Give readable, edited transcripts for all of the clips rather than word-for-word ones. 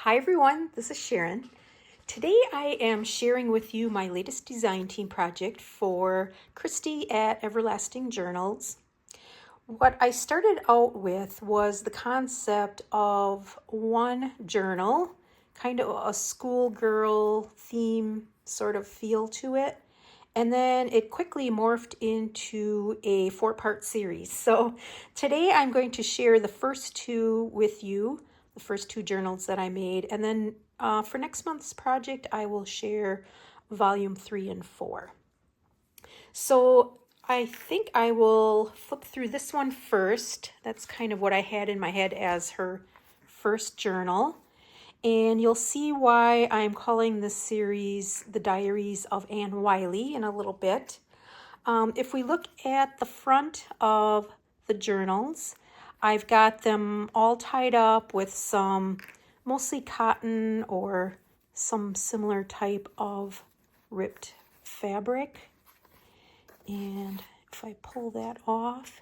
Hi everyone, this is Sharon. Today I am sharing with you my latest design team project for Christy at Everlasting Journals. What I started out with was the concept of one journal, kind of a schoolgirl theme sort of feel to it. And then it quickly morphed into a 4-part series. So today I'm going to share the first two with you, the first two journals that I made. And then for next month's project, I will share volume 3 and 4. So I think I will flip through this one first. That's kind of what I had in my head as her first journal. And you'll see why I'm calling this series The Diaries of Anne Wiley in a little bit. If we look at the front of the journals, I've got them all tied up with some mostly cotton or some similar type of ripped fabric. And if I pull that off,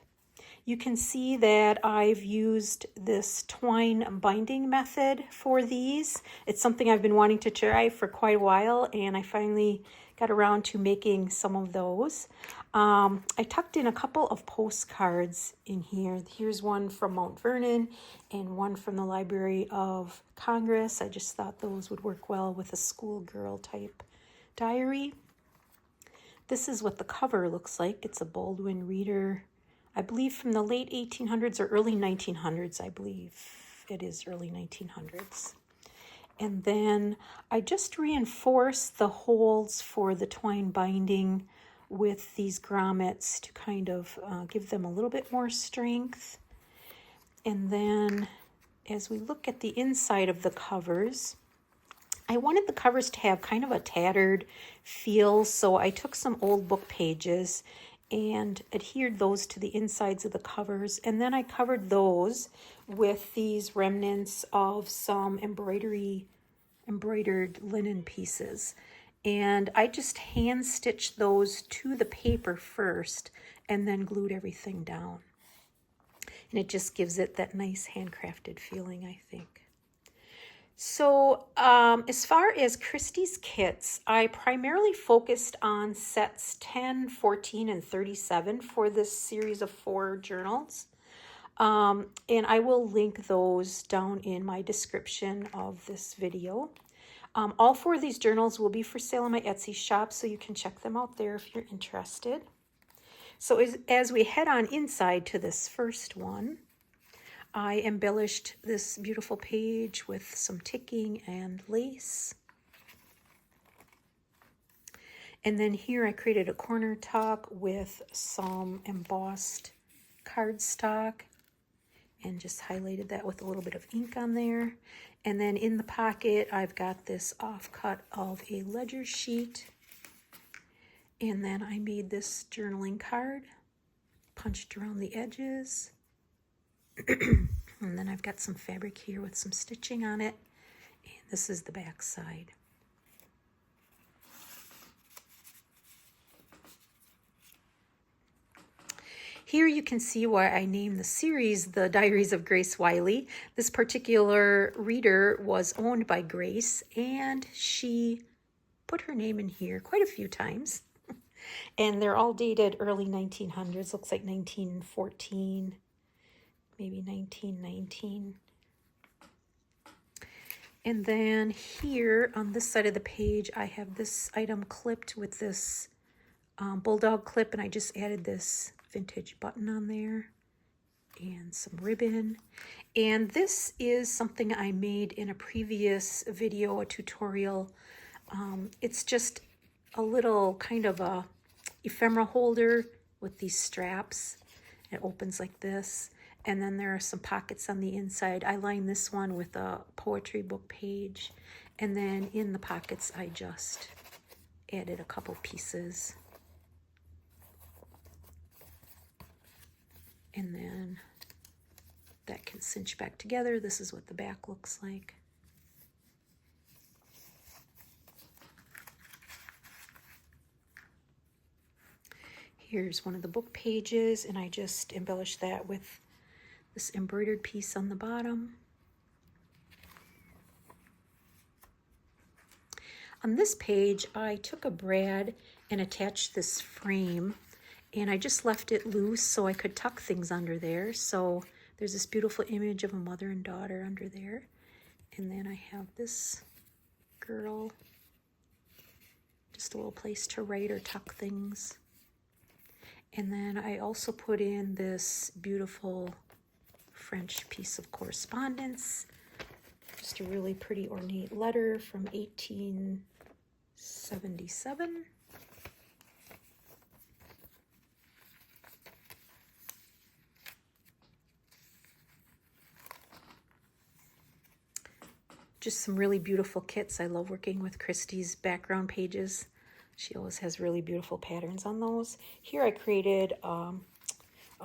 you can see that I've used this twine binding method for these. It's something I've been wanting to try for quite a while, and I finally got around to making some of those. I tucked in a couple of postcards in here. Here's one from Mount Vernon and one from the Library of Congress. I just thought those would work well with a schoolgirl type diary. This is what the cover looks like. It's a Baldwin Reader, I believe from the late 1800s or early 1900s, I believe. It is early 1900s. And then I just reinforced the holes for the twine binding with these grommets to kind of give them a little bit more strength. And then as we look at the inside of the covers, I wanted the covers to have kind of a tattered feel, so I took some old book pages and adhered those to the insides of the covers, and then I covered those with these remnants of some embroidered linen pieces. And I just hand stitched those to the paper first and then glued everything down. And it just gives it that nice handcrafted feeling, I think. So as far as Christy's kits, I primarily focused on sets 10, 14, and 37 for this series of 4 journals. And I will link those down in my description of this video. All 4 of these journals will be for sale on my Etsy shop, so you can check them out there if you're interested. So as we head on inside to this first one, I embellished this beautiful page with some ticking and lace. And then here I created a corner tuck with some embossed cardstock and just highlighted that with a little bit of ink on there. And then in the pocket, I've got this offcut of a ledger sheet. And then I made this journaling card, punched around the edges. And then I've got some fabric here with some stitching on it. And this is the back side. Here you can see why I named the series The Diaries of Grace Wiley. This particular reader was owned by Grace, and she put her name in here quite a few times. And they're all dated early 1900s. Looks like 1914. Maybe 1919. And then here on this side of the page, I have this item clipped with this bulldog clip, and I just added this vintage button on there and some ribbon. And this is something I made in a previous video, a tutorial. It's just a little kind of a ephemera holder with these straps. It opens like this. And then there are some pockets on the inside. I lined this one with a poetry book page. And then in the pockets, I just added a couple pieces. And then that can cinch back together. This is what the back looks like. Here's one of the book pages, and I just embellished that with this embroidered piece on the bottom. On this page, I took a brad and attached this frame, and I just left it loose so I could tuck things under there. So there's this beautiful image of a mother and daughter under there. And then I have this girl, just a little place to write or tuck things. And then I also put in this beautiful French piece of correspondence, just a really pretty ornate letter from 1877. Just some really beautiful kits. I love working with Christy's background pages. She always has really beautiful patterns on those. Here I created a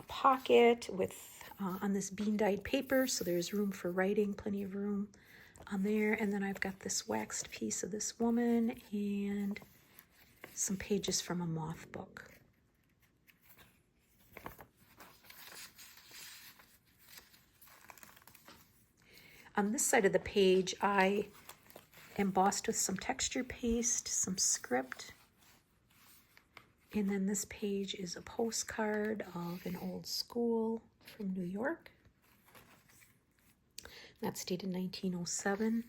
pocket with on this bean dyed paper, so there's room for writing, plenty of room on there. And then I've got this waxed piece of this woman and some pages from a moth book. On this side of the page, I embossed with some texture paste, some script, and then this page is a postcard of an old school from New York. That's dated 1907. And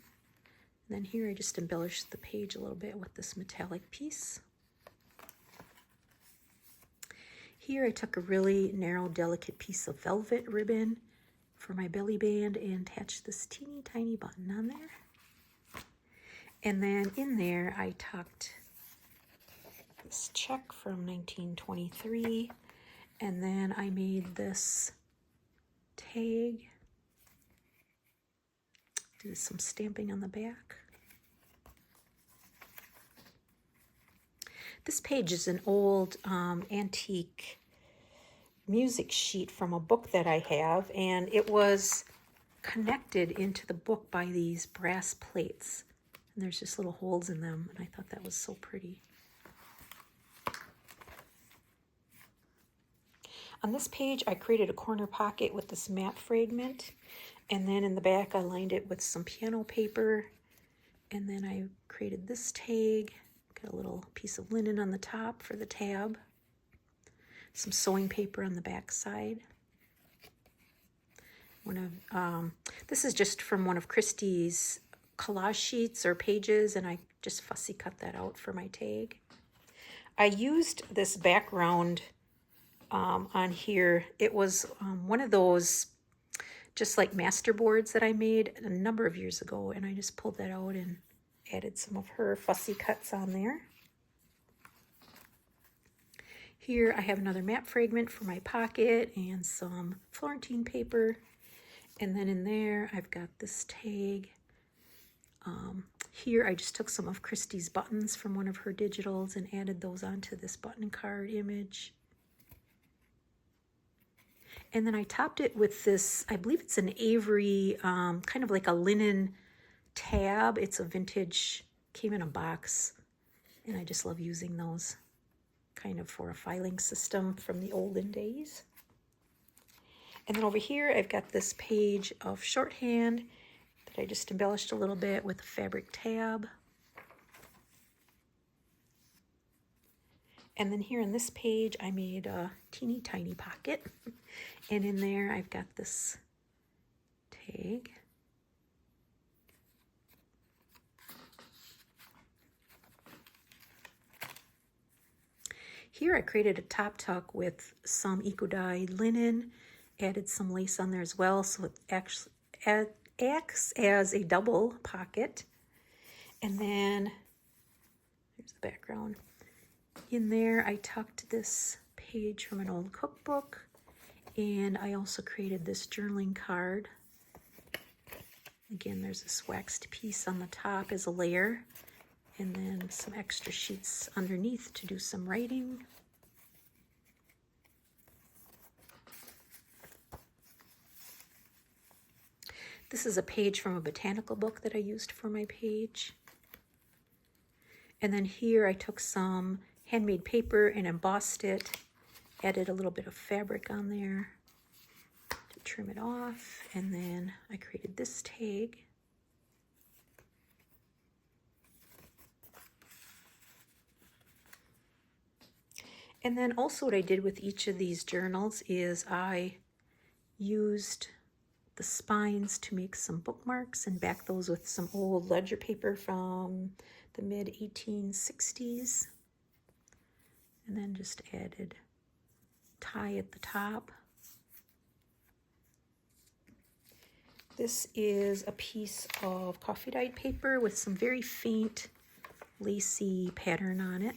then here I just embellished the page a little bit with this metallic piece. Here I took a really narrow, delicate piece of velvet ribbon for my belly band and attached this teeny tiny button on there. And then in there I tucked this check from 1923, and then I made this tag, did some stamping on the back. This page is an old antique music sheet from a book that I have, and it was connected into the book by these brass plates, and there's just little holes in them, and I thought that was so pretty. On this page I created a corner pocket with this map fragment, and then in the back I lined it with some piano paper, and then I created this tag, got a little piece of linen on the top for the tab, some sewing paper on the back side. This is just from one of Christy's collage sheets or pages, and I just fussy cut that out for my tag. I used this background on here. It was one of those just like master boards that I made a number of years ago, and I just pulled that out and added some of her fussy cuts on there. Here I have another map fragment for my pocket and some Florentine paper. And then in there I've got this tag. Here I just took some of Christy's buttons from one of her digitals and added those onto this button card image. And then I topped it with this, I believe it's an Avery, kind of like a linen tab. It's a vintage, came in a box, and I just love using those kind of for a filing system from the olden days. And then over here I've got this page of shorthand that I just embellished a little bit with a fabric tab. And then here on this page I made a teeny tiny pocket, and in there I've got this tag. Here I created a top tuck with some eco-dyed linen, added some lace on there as well, so it actually acts as a double pocket. And then here's the background. In there I tucked this page from an old cookbook, and I also created this journaling card. Again, there's this waxed piece on the top as a layer, and then some extra sheets underneath to do some writing. This is a page from a botanical book that I used for my page. And then here I took some handmade paper and embossed it, added a little bit of fabric on there to trim it off, and then I created this tag. And then also what I did with each of these journals is I used the spines to make some bookmarks and back those with some old ledger paper from the mid-1860s. And then just added tie at the top. This is a piece of coffee dyed paper with some very faint lacy pattern on it.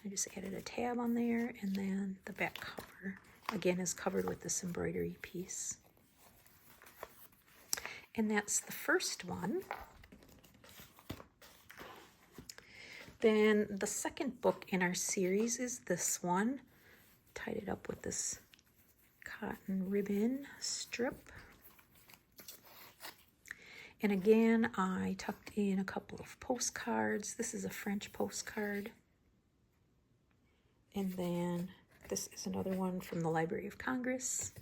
I just added a tab on there, and then the back cover again is covered with this embroidery piece. And that's the first one. Then the second book in our series is this one. Tied it up with this cotton ribbon strip. And again, I tucked in a couple of postcards. This is a French postcard. And then this is another one from the Library of Congress.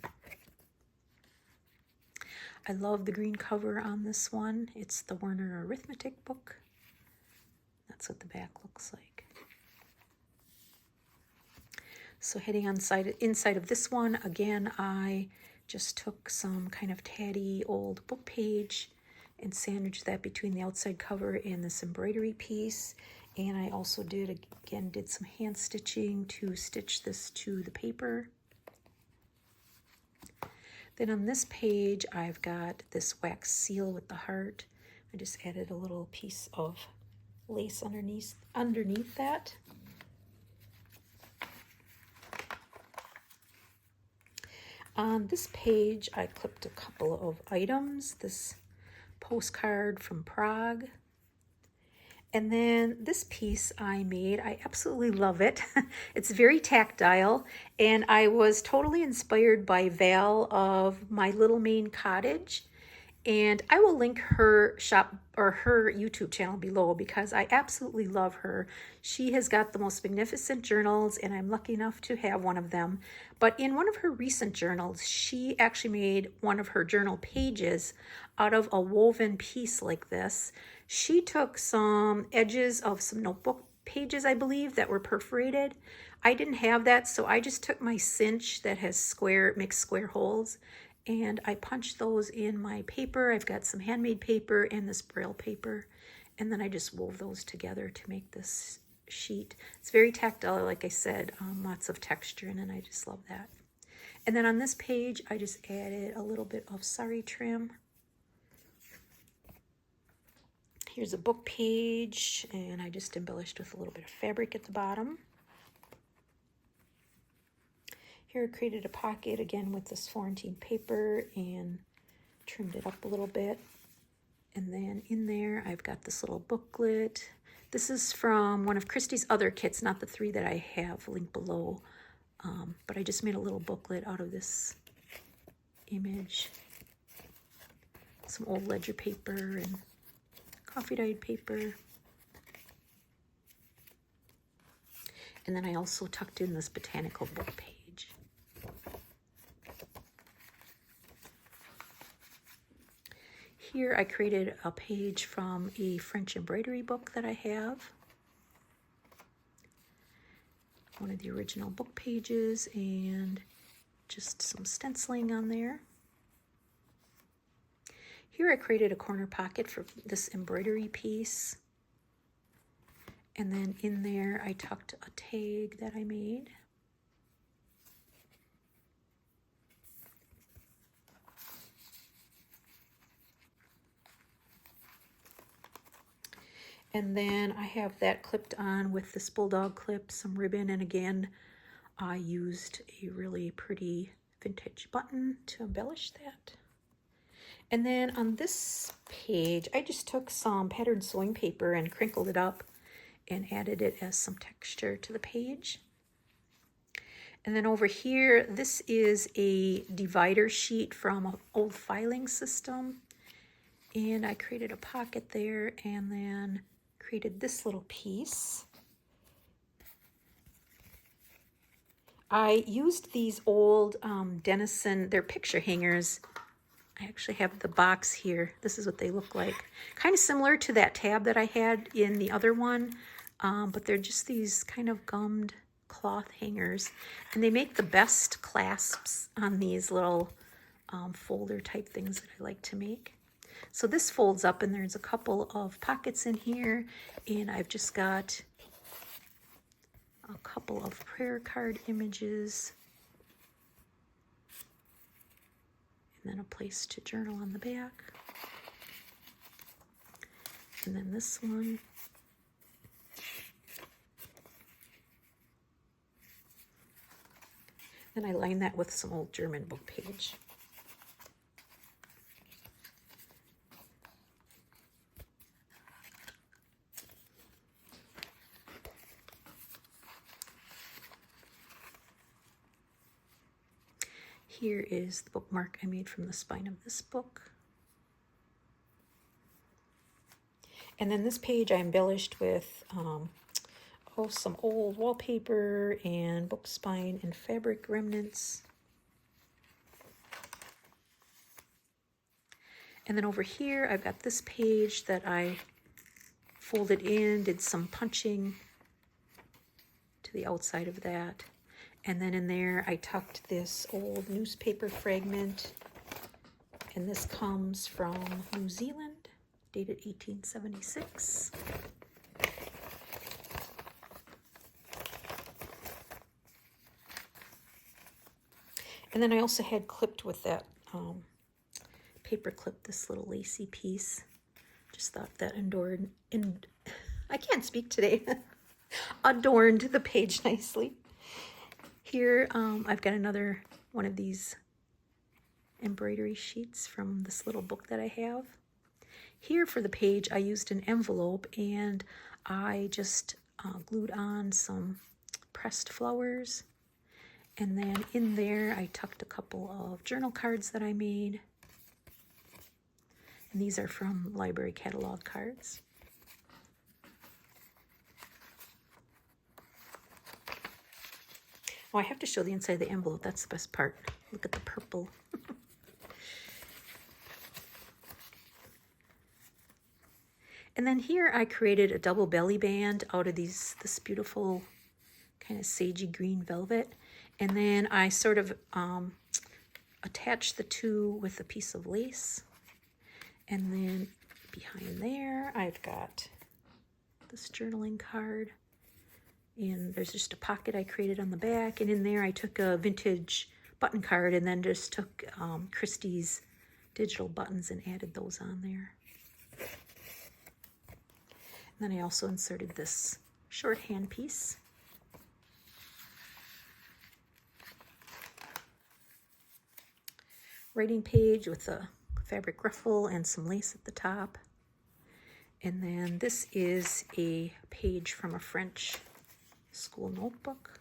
I love the green cover on this one. It's the Werner Arithmetic book. That's what the back looks like. So heading inside of this one, again, I just took some kind of tatty old book page and sandwiched that between the outside cover and this embroidery piece. And I also did some hand stitching to stitch this to the paper. Then on this page, I've got this wax seal with the heart. I just added a little piece of lace underneath that. On this page, I clipped a couple of items. This postcard from Prague. And then this piece I made, I absolutely love it. It's very tactile, and I was totally inspired by Val of My Little Maine Cottage. And I will link her shop or her YouTube channel below because I absolutely love her. She has got the most magnificent journals, and I'm lucky enough to have one of them. But in one of her recent journals, she actually made one of her journal pages out of a woven piece like this. She took some edges of some notebook pages, I believe, that were perforated. I didn't have that, so I just took my cinch that has mixed square holes, and I punched those in my paper. I've got some handmade paper and this Braille paper, and then I just wove those together to make this sheet. It's very tactile, like I said, lots of texture in it, and I just love that. And then on this page, I just added a little bit of sari trim. Here's a book page, and I just embellished with a little bit of fabric at the bottom. Here I created a pocket again with this Florentine paper and trimmed it up a little bit. And then in there I've got this little booklet. This is from one of Christy's other kits, not the 3 that I have linked below. But I just made a little booklet out of this image. Some old ledger paper and coffee dyed paper. And then I also tucked in this botanical book page. Here I created a page from a French embroidery book that I have. One of the original book pages and just some stenciling on there. Here I created a corner pocket for this embroidery piece. And then in there I tucked a tag that I made. And then I have that clipped on with this bulldog clip, some ribbon, and again, I used a really pretty vintage button to embellish that. And then on this page, I just took some patterned sewing paper and crinkled it up and added it as some texture to the page. And then over here, this is a divider sheet from an old filing system. And I created a pocket there and then created this little piece. I used these old Denison, they're picture hangers. I actually have the box here. This is what they look like. Kind of similar to that tab that I had in the other one, but they're just these kind of gummed cloth hangers, and they make the best clasps on these little folder type things that I like to make. So this folds up and there's a couple of pockets in here, and I've just got a couple of prayer card images and then a place to journal on the back. And then this one. And I line that with some old German book page. Here is the bookmark I made from the spine of this book. And then this page I embellished with some old wallpaper and book spine and fabric remnants. And then over here I've got this page that I folded in, did some punching to the outside of that. And then in there I tucked this old newspaper fragment, and this comes from New Zealand, dated 1876. And then I also had clipped with that paper clip this little lacy piece. Just thought that I can't speak today. Adorned the page nicely. Here I've got another one of these embroidery sheets from this little book that I have. Here for the page I used an envelope, and I just glued on some pressed flowers. And then in there, I tucked a couple of journal cards that I made. And these are from library catalog cards. Oh, I have to show the inside of the envelope. That's the best part. Look at the purple. And then here I created a double belly band out of this beautiful kind of sagey green velvet. And then I sort of attached the two with a piece of lace. And then behind there, I've got this journaling card. And there's just a pocket I created on the back. And in there, I took a vintage button card and then just took Christy's digital buttons and added those on there. And then I also inserted this shorthand piece. Writing page with a fabric ruffle and some lace at the top. And then this is a page from a French school notebook.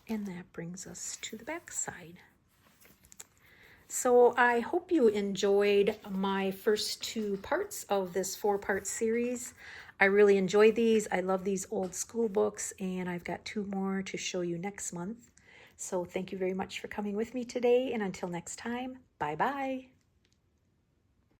And that brings us to the back side. So I hope you enjoyed my first two parts of this 4-part series. I really enjoy these. I love these old school books, and I've got 2 more to show you next month. So thank you very much for coming with me today, and until next time, bye-bye.